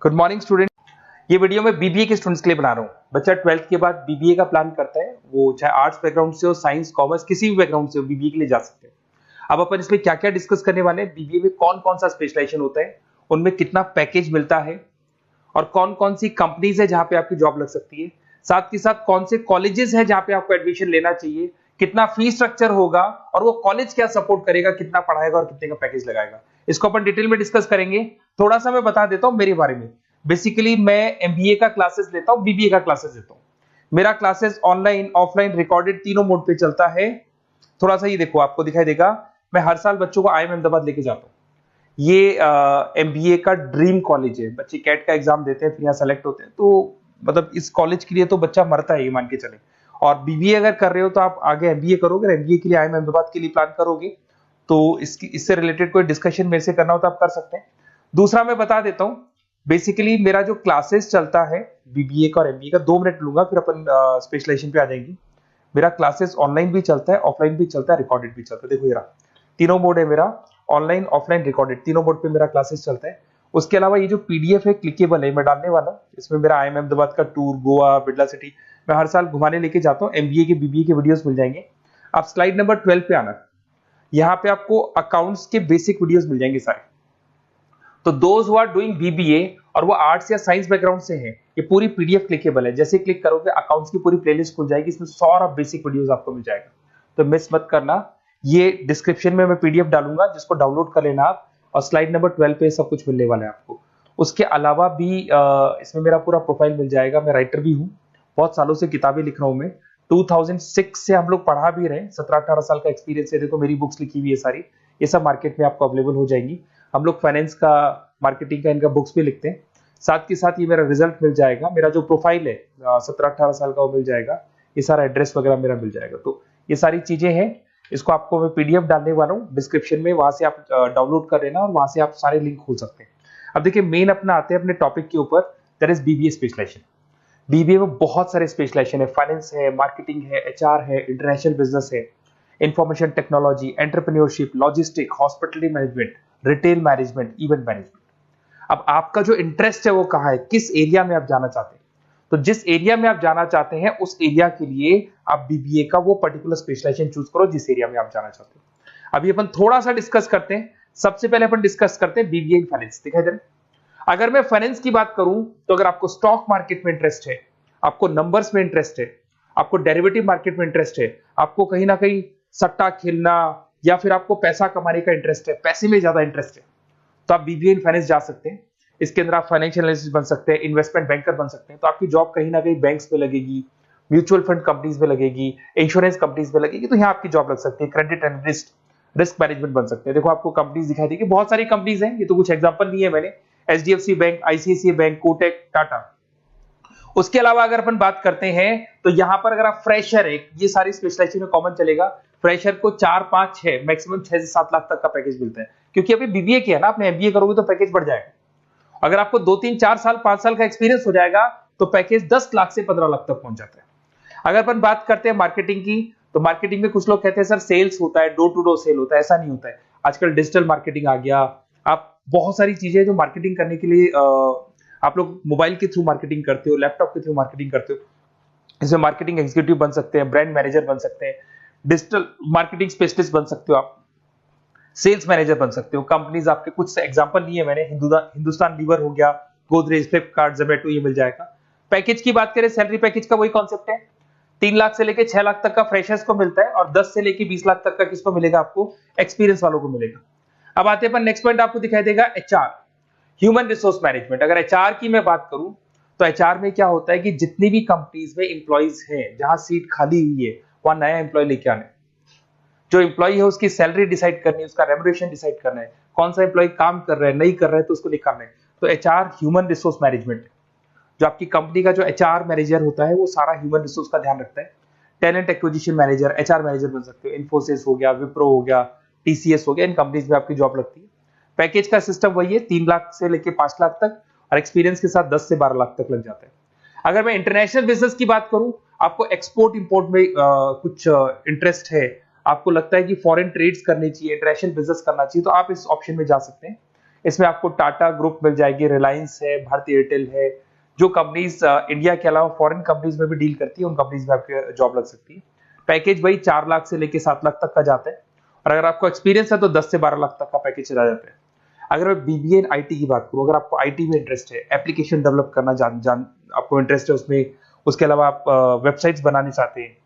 Good morning student. ये video मैं BBA के स्टूडेंट्स के लिए बना रहा हूँ। बच्चा 12th के बाद बीबीए का प्लान करता है, वो चाहे आर्ट्स बैकग्राउंड से हो, साइंस, कॉमर्स, किसी भी बैकग्राउंड से हो, बीबीए के लिए जा सकते हैं। अब अपन इसमें क्या क्या डिस्कस करने वाले हैं, बीबीए में कौन कौन सा स्पेशलाइजेशन होता है, उनमें कितना पैकेज मिलता है और कौन कौन सी कंपनीज है जहां पे आपकी जॉब लग सकती है, साथ के साथ कौन से कॉलेजेस है जहां पे आपको एडमिशन लेना चाहिए, कितना फी स्ट्रक्चर होगा और वो कॉलेज क्या सपोर्ट करेगा, कितना पढ़ाएगा और कितने का पैकेज लगाएगा, इसको अपन डिटेल में डिस्कस करेंगे। थोड़ा सा मैं बता देता हूं मेरे बारे में। बेसिकली मैं एमबीए का क्लासेस लेता हूं, बीबीए का क्लासेस लेता हूं। मेरा क्लासेस ऑनलाइन, ऑफलाइन, रिकॉर्डेड तीनों मोड पे चलता है। थोड़ा सा ये देखो, आपको दिखाई देगा, मैं हर साल बच्चों को आईएम अहमदाबाद लेके जाता हूँ। ये एमबीए का ड्रीम कॉलेज है। बच्चे कैट का एग्जाम देते हैं, फिर यहाँ सेलेक्ट होते हैं, तो मतलब इस कॉलेज के लिए तो बच्चा मरता है, ये मान के चले। और बीबीए अगर कर रहे हो तो आप आगे एमबीए करोगे, एमबीए के लिए आईएम अहमदाबाद के लिए प्लान करोगे, तो इससे रिलेटेड कोई डिस्कशन मेरे से करना हो तो आप कर सकते हैं। दूसरा मैं बता देता हूँ, बेसिकली मेरा जो क्लासेस चलता है बीबीए का और एमबीए का, 2 मिनट लूंगा फिर अपन स्पेशलाइजेशन पे आ जाएंगे। मेरा क्लासेस ऑनलाइन भी चलता है, ऑफलाइन भी चलता है, रिकॉर्डेड भी चलता है। देखो ये रहा, तीनों मोड है मेरा, ऑनलाइन, ऑफलाइन, रिकॉर्डेड, तीनों मोड पे मेरा क्लासेस चलता है। उसके अलावा ये जो पीडीएफ है क्लिकेबल है, मैं डालने वाला हूँ। इसमें मेरा आईएम अहमदाबाद का टूर, गोवा, बिरला सिटी, मैं हर साल घुमाने लेके जाता हूँ। एमबीए के, बीबीए के वीडियोस मिल जाएंगे। आप स्लाइड नंबर 12 पे आना, यहाँ पे आपको अकाउंट्स के बेसिक वीडियोस मिल जाएंगे सारे। तो those who are doing BBA और वो आर्ट्स या साइंस बैकग्राउंड से हैं, ये पूरी पीडीएफ क्लिकेबल है। जैसे क्लिक करोगे अकाउंट्स की पूरी प्लेलिस्ट खुल जाएगी, इसमें सारा बेसिक वीडियोस आपको मिल जाएगा, तो मिस मत करना। ये डिस्क्रिप्शन में मैं पीडीएफ डालूंगा, जिसको डाउनलोड कर लेना आप, और स्लाइड नंबर 12 पे सब कुछ मिलने वाला है आपको। उसके अलावा भी इसमें मेरा पूरा प्रोफाइल मिल जाएगा। मैं राइटर भी हूँ, बहुत सालों से किताबें लिख रहा हूँ मैं। 2006 से हम लोग पढ़ा भी रहे, 17-18 साल का एक्सपीरियंस है। देखो मेरी बुक्स लिखी हुई है सारी, ये सब मार्केट में आपको अवेलेबल हो जाएंगी। हम लोग फाइनेंस का, मार्केटिंग का, इनका बुक्स भी लिखते हैं। साथ के साथ ये मेरा रिजल्ट मिल जाएगा, मेरा जो प्रोफाइल है 17-18 साल का वो मिल जाएगा, ये सारा एड्रेस वगैरह मेरा मिल जाएगा। तो ये सारी चीजें हैं, इसको आपको मैं पीडीएफ डालने वाला हूँ डिस्क्रिप्शन में, वहां से आप डाउनलोड कर लेना और वहां से आप सारे लिंक खोल सकते हैं। अब देखिए मेन अपना आते हैं अपने टॉपिक के ऊपर, that is BBA specialisation. BBA में बहुत सारे स्पेशलाइजेशन है, फाइनेंस है, मार्केटिंग है, एचआर है, इंटरनेशनल बिजनेस है, information technology, entrepreneurship, logistic, hospitality management, retail management, event management. अब आपका जो इंटरेस्ट है वो कहाँ है, किस एरिया में आप जाना चाहते हैं, तो जिस एरिया में आप जाना चाहते हैं उस एरिया के लिए आप बीबीए का वो पर्टिकुलर स्पेशलाइजेशन चूज करो जिस एरिया में आप जाना चाहते हैं। अभी अपन थोड़ा सा डिस्कस करते हैं। सबसे पहले अपन डिस्कस करते हैं बीबीए इन फाइनेंस। दिखाई दे रहा है? अगर मैं फाइनेंस की बात करूं तो अगर आपको स्टॉक मार्केट में इंटरेस्ट है, आपको नंबर्स में इंटरेस्ट है, आपको डेरिवेटिव मार्केट में इंटरेस्ट है, आपको कहीं ना कहीं सट्टा खेलना या फिर आपको पैसा कमाने का इंटरेस्ट है, पैसे में ज्यादा इंटरेस्ट है, तो आप बीबीए इन फाइनेंस जा सकते हैं। इसके अंदर आप फाइनेंशियल एनालिस्ट बन सकते हैं, इन्वेस्टमेंट बैंकर बन सकते हैं। तो आपकी जॉब कहीं ना कहीं बैंक्स में लगेगी, म्यूचुअल फंड कंपनीज में लगेगी, इंश्योरेंस कंपनीज में लगेगी, तो यहाँ आपकी जॉब लग सकती है। क्रेडिट एनालिस्ट, रिस्क मैनेजमेंट बन सकते हैं। देखो आपको कंपनीज दिखाई देगी, बहुत सारी कंपनीज हैं, ये तो कुछ एग्जांपल नहीं है मैंने, HDFC bank, ICICI bank, Kotak, Tata. उसके अलावा अगर अपन बात करते हैं तो यहाँ पर अगर आप फ्रेशर है, ये सारी स्पेशलाइजेशन में कॉमन चलेगा, फ्रेशर को 4-5-6 मैक्सिमम 6 से 7 लाख तक का पैकेज मिलता है। क्योंकि अभी बीबीए किया ना, आपने एमबीए करोगे तो पैकेज बढ़ जाएगा। अगर आपको 2-3-4 साल 5 साल का एक्सपीरियंस हो जाएगा तो पैकेज 10 लाख से 15 लाख तक पहुंच जाता है। अगर अपन बात करते हैं मार्केटिंग की, तो मार्केटिंग में कुछ लोग कहते हैं सर सेल्स होता है, डोर टू डोर सेल होता है, ऐसा नहीं होता है। आजकल डिजिटल मार्केटिंग आ गया, आप बहुत सारी चीजें जो मार्केटिंग करने के लिए आप लोग मोबाइल के थ्रू मार्केटिंग करते हो, लैपटॉप के थ्रू मार्केटिंग करते हो, इसमें मार्केटिंग एग्जीक्यूटिव बन सकते हैं, ब्रांड मैनेजर बन सकते हैं, डिजिटल मार्केटिंग स्पेशलिस्ट बन सकते हो, आप सेल्स मैनेजर बन सकते हो। कंपनीज आपके कुछ एग्जांपल लिए मैंने, हिंदुस्तान लीवर हो गया, गोदरेज, फ्लिपकार्ट, जोमेटो, ये मिल जाएगा। पैकेज की बात करें, सैलरी पैकेज का वही कॉन्सेप्ट है, 3 लाख से लेके 6 लाख तक का फ्रेशर्स को मिलता है और 10 से लेके 20 लाख तक का किसको मिलेगा, आपको एक्सपीरियंस वालों को मिलेगा। अब आते हैं नेक्स्ट पॉइंट, आपको दिखाई देगा एचआर, ह्यूमन रिसोर्स मैनेजमेंट। अगर एचआर की मैं बात करूं तो एचआर में क्या होता है कि जितनी भी कंपनीज में इंप्लॉइज हैं, जहां सीट खाली हुई है वहां नया इंप्लॉय लेके आने, जो इंप्लॉय है उसकी सैलरी डिसाइड करनी है, उसका रेम्युनरेशन डिसाइड करना है, कौन सा इंप्लॉय काम कर रहा है, नहीं कर रहा है तो उसको निकालना है। तो एचआर ह्यूमन रिसोर्स मैनेजमेंट, जो आपकी कंपनी का जो एचआर मैनेजर होता है वो सारा ह्यूमन रिसोर्स का ध्यान रखता है। Talent acquisition manager, HR manager बन सकते हो। इन्फोसिस हो गया, विप्रो हो गया, टीसीएस हो गया, इन कंपनीज में आपकी जॉब लगती है। पैकेज का सिस्टम वही है, 3 लाख से लेके 5 लाख तक, और एक्सपीरियंस के साथ 10 से 12 लाख तक लग जाता है। अगर मैं इंटरनेशनल बिजनेस की बात करूं, आपको एक्सपोर्ट इंपोर्ट में कुछ इंटरेस्ट है, आपको लगता है कि फॉरेन ट्रेड्स करनी चाहिए, इंटरनेशनल बिजनेस करना चाहिए, तो आप इस ऑप्शन में जा सकते हैं। इसमें आपको टाटा ग्रुप मिल जाएगी, रिलायंस है, भारतीय एयरटेल है, जो कंपनीज इंडिया के अलावा फॉरेन कंपनीज में भी डील करती है, उन कंपनीज में आपकी जॉब लग सकती है। पैकेज वही 4 लाख से लेके 7 लाख तक का जाता है, और अगर आपको एक्सपीरियंस है तो 10 से 12 लाख तक का पैकेज चला जाता है। अगर मैं बीबीए इन आईटी की बात करूं, अगर आपको आईटी में इंटरेस्ट है, एप्लीकेशन डेवलप करना आपको इंटरेस्ट है उसमें, उसके अलावा आप वेबसाइट्स बनाने चाहते हैं,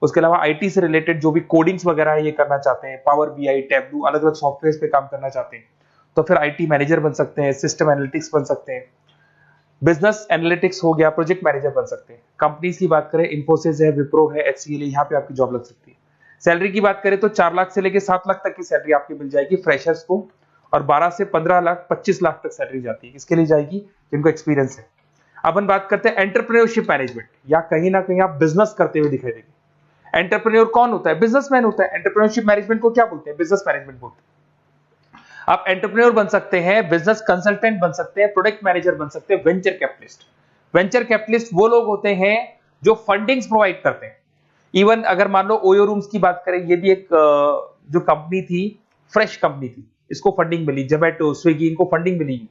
उसके अलावा आईटी से रिलेटेड जो भी कोडिंग्स वगैरह है ये करना चाहते हैं, पावर बीआई, टैबलू, अलग अलग सॉफ्टवेयर पे काम करना चाहते हैं, तो फिर आईटी मैनेजर बन सकते हैं, सिस्टम एनालिटिक्स बन सकते हैं, बिजनेस एनालिटिक्स हो गया, प्रोजेक्ट मैनेजर बन सकते हैं। कंपनीज की बात करें, इन्फोसिस है, विप्रो है, एचसीएल है, यहाँ पे आपकी जॉब लग सकती है। सैलरी की बात करें तो 4 लाख से लेके 7 लाख तक की सैलरी आपकी मिल जाएगी फ्रेशर्स को, और 12 से 15 लाख 25 लाख तक सैलरी जाती है। किसके लिए जाएगी? जिनको एक्सपीरियंस है। अपन बात करते हैं एंटरप्रेन्योरशिप मैनेजमेंट, या कहीं ना कहीं आप बिजनेस करते हुए दिखाई देंगे। एंटरप्रेन्योर कौन होता है? बिजनेसमैन होता है। एंटरप्रेन्योरशिप मैनेजमेंट को क्या बोलते हैं? बिजनेस मैनेजमेंट बोलते हैं। आप एंटरप्रेन्योर बन सकते हैं, बिजनेस कंसल्टेंट बन सकते हैं, प्रोडक्ट मैनेजर बन सकते हैं, वेंचर कैपिटलिस्ट। वेंचर कैपिटलिस्ट वो लोग होते हैं जो फंडिंग्स प्रोवाइड करते हैं। इवन अगर मान लो ओयो रूम्स की बात करें, ये भी एक जो कंपनी थी, फ्रेश कंपनी थी, इसको फंडिंग मिली, जोमेटो, स्विगी, इनको फंडिंग मिली,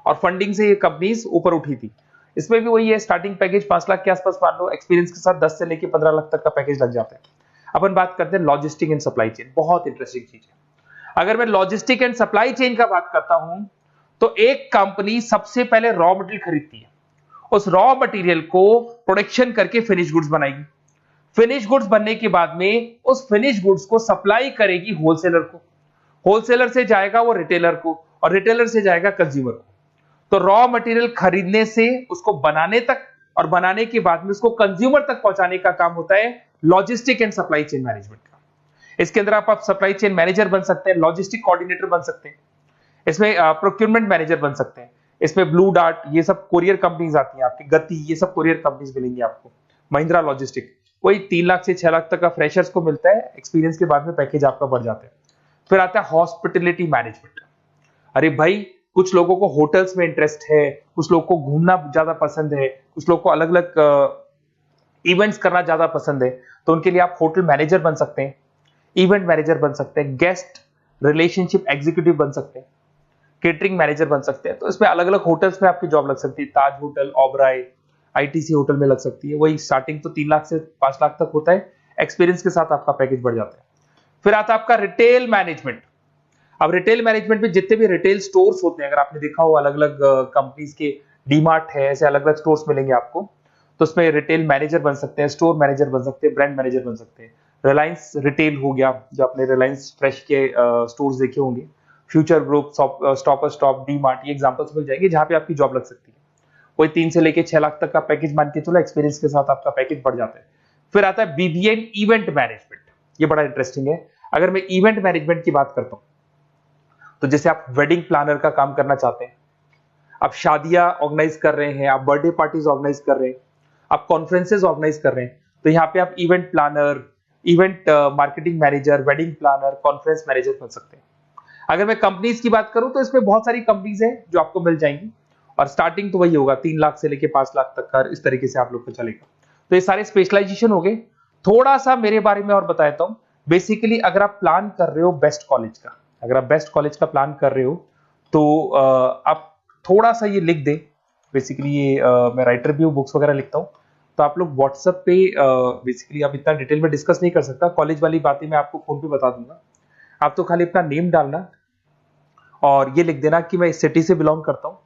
और फंडिंग से ये कंपनीज ऊपर उठी थी। इसमें भी वही है, स्टार्टिंग पैकेज 5 लाख के आसपास मान लो, एक्सपीरियंस के साथ 10 से लेके 15 लाख तक का पैकेज लग जाता है। अपन बात करते हैं लॉजिस्टिक एंड सप्लाई चेन, बहुत इंटरेस्टिंग चीज है। अगर मैं लॉजिस्टिक एंड सप्लाई चेन का बात करता हूं, तो एक कंपनी सबसे पहले रॉ मटेरियल खरीदती है, उस रॉ मटेरियल को प्रोडक्शन करके फिनिश गुड्स बनाएगी। फिनिश गुड्स बनने के बाद में उस फिनिश गुड्स को सप्लाई करेगी होलसेलर को, होलसेलर से जाएगा वो रिटेलर को, और रिटेलर से जाएगा कंज्यूमर को। तो रॉ मटेरियल खरीदने से उसको बनाने तक, और बनाने के बाद में उसको कंज्यूमर तक पहुंचाने का काम होता है logistic and supply chain management का। इसके अंदर आप सप्लाई चेन मैनेजर बन सकते हैं, लॉजिस्टिक कोऑर्डिनेटर बन सकते हैं, इसमें प्रोक्योरमेंट मैनेजर बन सकते हैं, इसमें ब्लू डार्ट, ये सब कोरियर कंपनीज आती हैं आपकी, गति, ये सब कोरियर कंपनीज मिलेंगी आपको, महिंद्रा लॉजिस्टिक। वही 3 लाख से 6 लाख तक का फ्रेशर्स को मिलता है, एक्सपीरियंस के बाद में पैकेज आपका बढ़ जाता है। फिर आता है हॉस्पिटलिटी मैनेजमेंट। अरे भाई, कुछ लोगों को होटल्स में इंटरेस्ट है, कुछ लोगों को घूमना ज्यादा पसंद है, कुछ लोगों को अलग अलग इवेंट्स करना ज्यादा पसंद है, तो उनके लिए आप होटल मैनेजर बन सकते हैं, इवेंट मैनेजर बन सकते हैं, गेस्ट रिलेशनशिप एग्जीक्यूटिव बन सकते हैं, केटरिंग मैनेजर बन सकते हैं। तो इसमें अलग अलग होटल्स में आपकी जॉब लग सकती है, ताज होटल, ओबराय, आईटीसी होटल में लग सकती है। वही स्टार्टिंग तो 3 लाख से 5 लाख तक होता है, एक्सपीरियंस के साथ आपका पैकेज बढ़ जाता है। फिर आता है आपका रिटेल मैनेजमेंट। अब रिटेल मैनेजमेंट में जितने भी रिटेल स्टोर्स होते हैं, अगर आपने देखा हो अलग अलग कंपनीज के, डीमार्ट है, ऐसे अलग अलग स्टोर्स मिलेंगे आपको, तो उसमें रिटेल मैनेजर बन सकते हैं, स्टोर मैनेजर बन सकते हैं, ब्रांड मैनेजर बन सकते हैं। रिलायंस रिटेल हो गया, जो आपने रिलायंस फ्रेश के स्टोर्स देखे होंगे, future group, stopper stop, DMart, ये एग्जांपल्स मिल जाएंगे जहां पे आपकी जॉब लग सकती है। कोई 3 से लेके 6 लाख तक का पैकेज मान के चलो, एक्सपीरियंस के साथ आपका पैकेज बढ़ जाता है। फिर आता है बीबीए इवेंट मैनेजमेंट, ये बड़ा इंटरेस्टिंग है। अगर मैं इवेंट मैनेजमेंट की बात करता हूं, तो जैसे आप वेडिंग प्लानर का काम करना चाहते हैं, आप शादियां ऑर्गेनाइज कर रहे हैं, आप बर्थडे पार्टीज ऑर्गेनाइज कर रहे हैं, आप कॉन्फ्रेंसेज ऑर्गेनाइज कर रहे हैं, तो यहाँ पे आप event planner, event marketing manager, wedding planner, conference manager बन सकते हैं। अगर मैं कंपनीज की बात करूं, तो इसमें बहुत सारी कंपनीज हैं जो आपको मिल जाएंगी, और स्टार्टिंग तो वही होगा 3 लाख से लेके 5 लाख तक का, इस तरीके से आप लोग को चलेगा। तो ये सारे स्पेशलाइजेशन हो गए। थोड़ा सा मेरे बारे में और बताता हूं। बेसिकली अगर आप प्लान कर रहे हो बेस्ट कॉलेज का, अगर आप बेस्ट कॉलेज का प्लान कर रहे हो, तो आप थोड़ा सा ये लिख दें। बेसिकली ये मैं राइटर भी हूँ, बुक्स वगैरह लिखता हूँ, तो आप लोग व्हाट्सएप पे, बेसिकली आप इतना डिटेल में डिस्कस नहीं कर सकता, कॉलेज वाली बातें मैं आपको फोन पे बता दूंगा। आप तो खाली अपना नेम डालना और ये लिख देना कि मैं इस सिटी से बिलोंग करता हूँ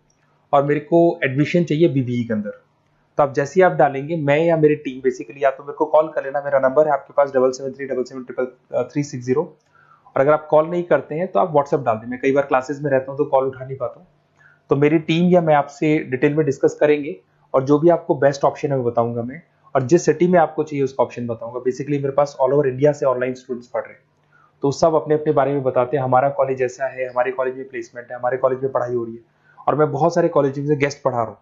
और मेरे को एडमिशन चाहिए बीबीए के अंदर। तो आप जैसे ही आप डालेंगे, मैं या मेरी टीम बेसिकली, या तो मेरे को कॉल कर लेना, मेरा नंबर है आपके पास 7737733360। और अगर आप कॉल नहीं करते हैं तो आप व्हाट्सएप डाल दें। मैं कई बार क्लासेस में रहता हूँ तो कॉल उठा नहीं पाता हूँ, तो मेरी टीम या मैं आपसे डिटेल में डिस्कस करेंगे, और जो भी आपको बेस्ट ऑप्शन है वो बताऊंगा मैं, और जिस सिटी में आपको चाहिए उसका ऑप्शन बताऊंगा। बेसिकली मेरे पास ऑल ओवर इंडिया से ऑनलाइन स्टूडेंट्स पढ़ रहे हैं, तो सब अपने अपने बारे में बताते हैं, हमारा कॉलेज ऐसा है, हमारे कॉलेज में प्लेसमेंट है, हमारे कॉलेज में पढ़ाई हो रही है, और मैं बहुत सारे कॉलेज में गेस्ट पढ़ा रहा हूँ।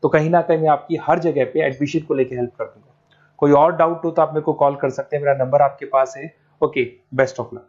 तो कहीं ना कहीं मैं आपकी हर जगह पे एडमिशन को लेकर हेल्प कर दूंगा। कोई और डाउट हो तो आप मेरे को कॉल कर सकते हैं, मेरा नंबर आपके पास है। Okay, best of luck.